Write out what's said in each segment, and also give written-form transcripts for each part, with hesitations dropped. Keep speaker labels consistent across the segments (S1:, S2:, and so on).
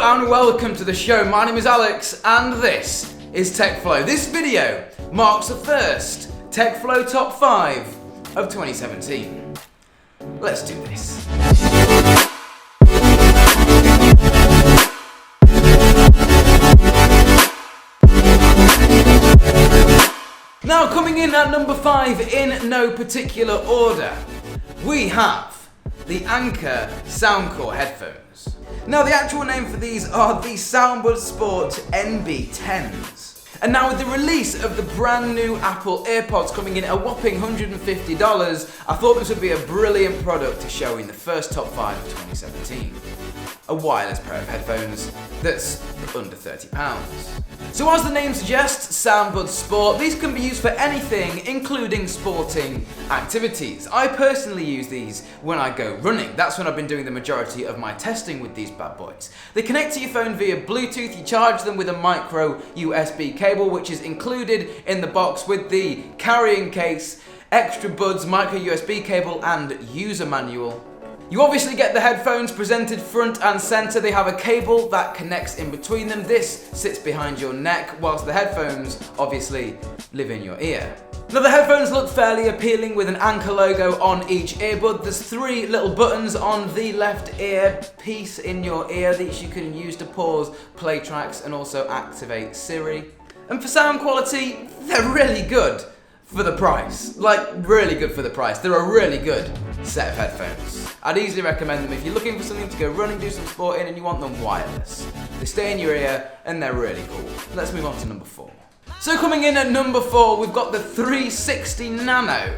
S1: and welcome to the show. My name is Alex and this is TechFlow. This video marks the first TechFlow Top 5 of 2017. Let's do this. Now, coming in at number 5 in no particular order, we have the Anker Soundcore headphones. Now, the actual name for these are the Soundbud Sport NB10s. And now with the release of the brand new Apple AirPods coming in at a whopping $150, I thought this would be a brilliant product to show in the first top 5 of 2017. A wireless pair of headphones that's under £30. So as the name suggests, Soundbud Sport, these can be used for anything, including sporting activities. I personally use these when I go running. That's when I've been doing the majority of my testing with these bad boys. They connect to your phone via Bluetooth. You charge them with a micro USB cable, which is included in the box with the carrying case, extra buds, micro USB cable, and user manual. You obviously get the headphones presented front and center. They have a cable that connects in between them. This sits behind your neck, whilst the headphones obviously live in your ear. Now, the headphones look fairly appealing with an Anker logo on each earbud. There's 3 little buttons on the left ear piece in your ear that you can use to pause, play tracks, and also activate Siri. And for sound quality, they're really good for the price. Like, really good for the price. They're a really good set of headphones. I'd easily recommend them if you're looking for something to go running, do some sport in, and you want them wireless. They stay in your ear, and they're really cool. Let's move on to number 4. So coming in at number 4, we've got the 360 Nano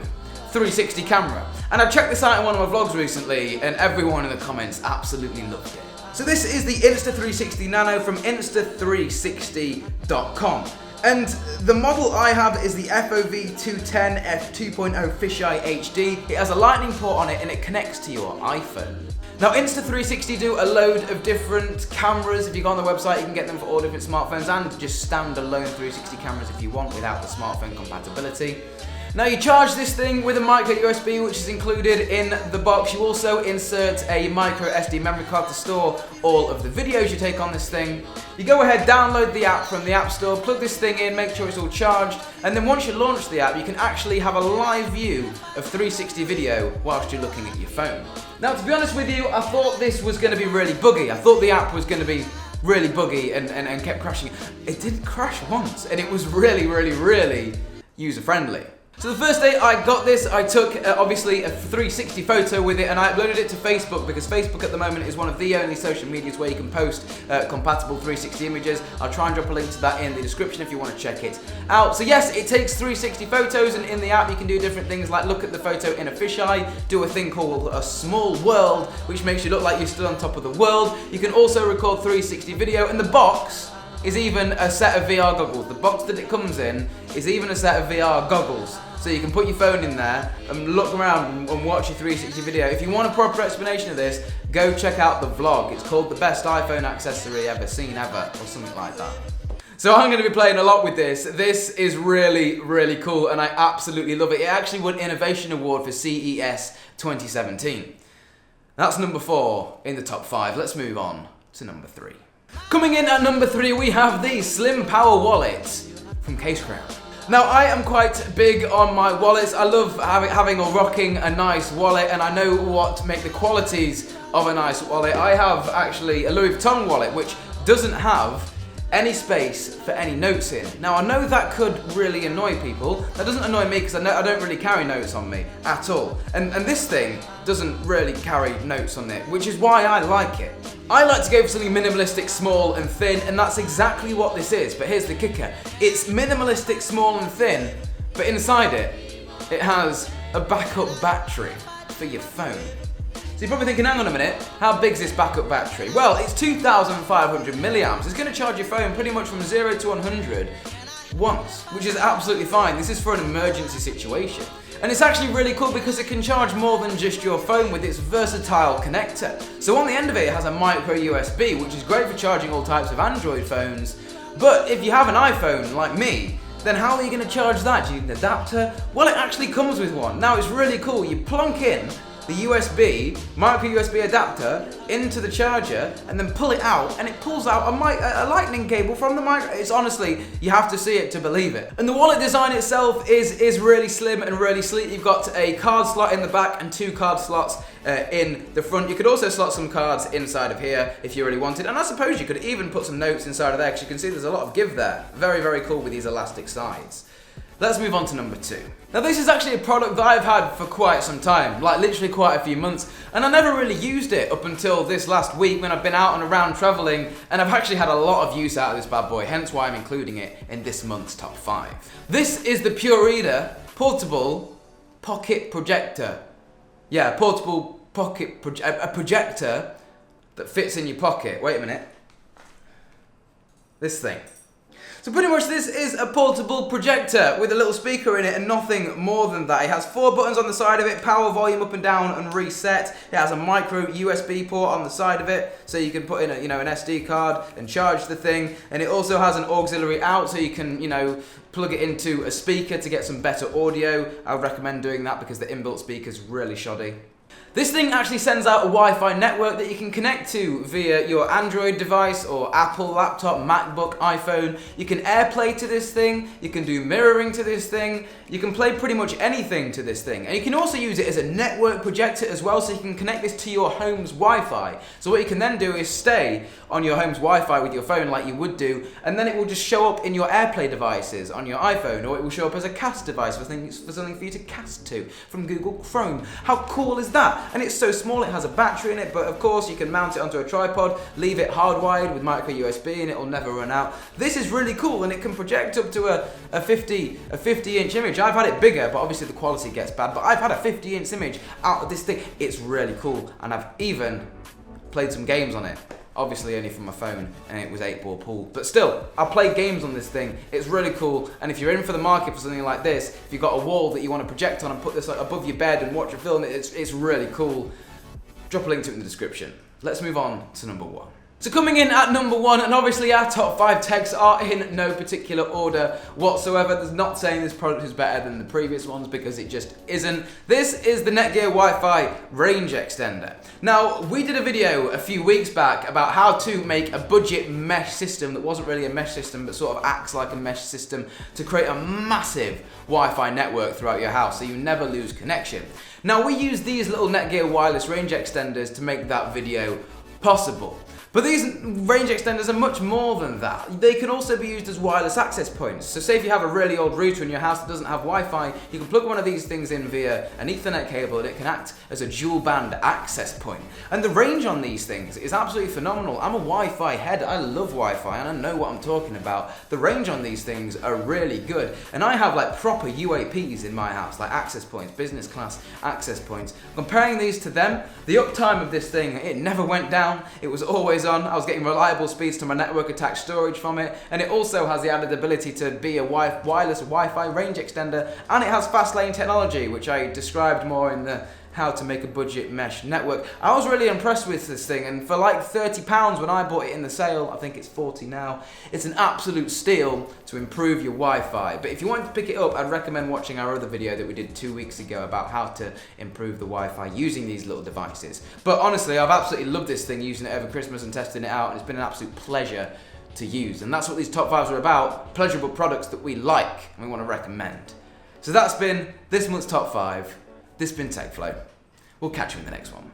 S1: 360 camera. And I've checked this out in one of my vlogs recently, and everyone in the comments absolutely loved it. So this is the Insta360 Nano from Insta360.com. And the model I have is the FOV210 f2.0 fisheye HD. It has a lightning port on it and it connects to your iPhone. Now, Insta360 do a load of different cameras. If you go on the website, you can get them for all different smartphones and just standalone 360 cameras if you want without the smartphone compatibility. Now, you charge this thing with a micro USB, which is included in the box. You also insert a micro SD memory card to store all of the videos you take on this thing. You go ahead, download the app from the App Store, plug this thing in, make sure it's all charged, and then once you launch the app, you can actually have a live view of 360 video whilst you're looking at your phone. Now, to be honest with you, I thought this was going to be really buggy. I thought the app was going to be really buggy and kept crashing. It didn't crash once, and it was really user-friendly. So the first day I got this, I took obviously a 360 photo with it and I uploaded it to Facebook because Facebook at the moment is one of the only social medias where you can post compatible 360 images. I'll try and drop a link to that in the description if you want to check it out. So yes, it takes 360 photos, and in the app you can do different things like look at the photo in a fisheye, do a thing called a small world, which makes you look like you're still on top of the world. You can also record 360 video, and the box is even a set of VR goggles. The box that it comes in is even a set of VR goggles. So you can put your phone in there and look around and watch your 360 video. If you want a proper explanation of this, go check out the vlog. It's called The Best iPhone Accessory Ever Seen Ever, or something like that. So I'm going to be playing a lot with this. This is really cool and I absolutely love it. It actually won Innovation Award for CES 2017. That's number 4 in the top 5. Let's move on to number 3. Coming in at number 3, we have the Slim Power Wallet from Casecrown. Now, I am quite big on my wallets. I love having or rocking a nice wallet, and I know what make the qualities of a nice wallet. I have actually a Louis Vuitton wallet, which doesn't have any space for any notes in. Now, I know that could really annoy people. That doesn't annoy me because I don't really carry notes on me at all. And this thing doesn't really carry notes on it, which is why I like it. I like to go for something minimalistic, small and thin, and that's exactly what this is. But here's the kicker. It's minimalistic, small and thin, but inside it has a backup battery for your phone. So you're probably thinking, hang on a minute, how big is this backup battery? Well, it's 2,500 milliamps. It's going to charge your phone pretty much from 0 to 100 once, which is absolutely fine. This is for an emergency situation. And it's actually really cool because it can charge more than just your phone with its versatile connector. So on the end of it, it has a micro USB, which is great for charging all types of Android phones. But if you have an iPhone like me, then how are you going to charge that? Do you need an adapter? Well, it actually comes with one. Now, it's really cool. You plonk in the micro USB adapter into the charger and then pull it out, and it pulls out a lightning cable from the micro. It's honestly, you have to see it to believe it. And the wallet design itself is really slim and really sleek. You've got a card slot in the back and 2 card slots in the front. You could also slot some cards inside of here if you really wanted, and I suppose you could even put some notes inside of there, because you can see there's a lot of give there. Very, very cool with these elastic sides. Let's move on to number 2. Now this is actually a product that I've had for quite some time, like literally quite a few months, and I never really used it up until this last week when I've been out and around traveling, and I've actually had a lot of use out of this bad boy, hence why I'm including it in this month's top 5. This is the Pure Reader Portable Pocket Projector. Yeah, portable pocket a projector that fits in your pocket. Wait a minute. This thing. So pretty much this is a portable projector with a little speaker in it and nothing more than that. It has 4 buttons on the side of it, power, volume up and down and reset. It has a micro USB port on the side of it, so you can put in an SD card and charge the thing. And it also has an auxiliary out, so you can, plug it into a speaker to get some better audio. I would recommend doing that because the inbuilt speaker is really shoddy. This thing actually sends out a Wi-Fi network that you can connect to via your Android device or Apple laptop, MacBook, iPhone. You can AirPlay to this thing, you can do mirroring to this thing, you can play pretty much anything to this thing. And you can also use it as a network projector as well, so you can connect this to your home's Wi-Fi. So what you can then do is stay on your home's Wi-Fi with your phone like you would do, and then it will just show up in your AirPlay devices on your iPhone, or it will show up as a cast device for something for you to cast to from Google Chrome. How cool is that? And it's so small, it has a battery in it, but of course you can mount it onto a tripod, leave it hardwired with micro USB, and it will never run out. This is really cool, and it can project up to a 50-inch image. I've had it bigger, but obviously the quality gets bad, but I've had a 50-inch image out of this thing. It's really cool, and I've even played some games on it. Obviously only from my phone, and it was 8-ball pool. But still, I'll play games on this thing. It's really cool, and if you're in for the market for something like this, if you've got a wall that you want to project on and put this above your bed and watch a film, it's really cool. Drop a link to it in the description. Let's move on to number 1. So coming in at number 1, and obviously our top 5 techs are in no particular order whatsoever. There's not saying this product is better than the previous ones, because it just isn't. This is the Netgear Wi-Fi range extender. Now, we did a video a few weeks back about how to make a budget mesh system that wasn't really a mesh system, but sort of acts like a mesh system to create a massive Wi-Fi network throughout your house so you never lose connection. Now, we use these little Netgear wireless range extenders to make that video possible. But these range extenders are much more than that. They can also be used as wireless access points. So say if you have a really old router in your house that doesn't have Wi-Fi, you can plug one of these things in via an Ethernet cable, and it can act as a dual band access point. And the range on these things is absolutely phenomenal. I'm a Wi-Fi head, I love Wi-Fi, and I know what I'm talking about. The range on these things are really good. And I have like proper UAPs in my house, like access points, business class access points. Comparing these to them, the uptime of this thing, it never went down. It was always on. I was getting reliable speeds to my network attached storage from it, and it also has the added ability to be a wireless Wi-Fi range extender, and it has fast lane technology, which I described more in the how to make a budget mesh network. I was really impressed with this thing, and for like £30 when I bought it in the sale, I think it's 40 now, it's an absolute steal to improve your Wi-Fi. But if you wanted to pick it up, I'd recommend watching our other video that we did 2 weeks ago about how to improve the Wi-Fi using these little devices. But honestly, I've absolutely loved this thing, using it over Christmas and testing it out, and it's been an absolute pleasure to use. And that's what these top 5s are about, pleasurable products that we like and we want to recommend. So that's been this month's top 5. This has been TechFlow. We'll catch you in the next one.